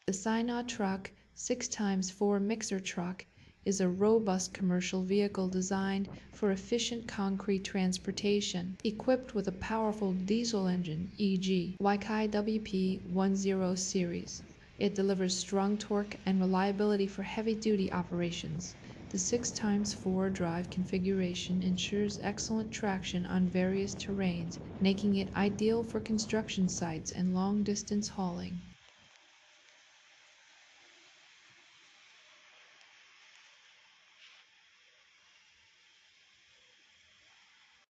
The SINOTRUK 6x4 mixer truck is a robust commercial vehicle designed for efficient concrete transportation. Equipped with a powerful diesel engine, e.g. YKWP10 series, it delivers strong torque and reliability for heavy-duty operations. The 6x4 drive configuration ensures excellent traction on various terrains, making it ideal for construction sites and long-distance hauling.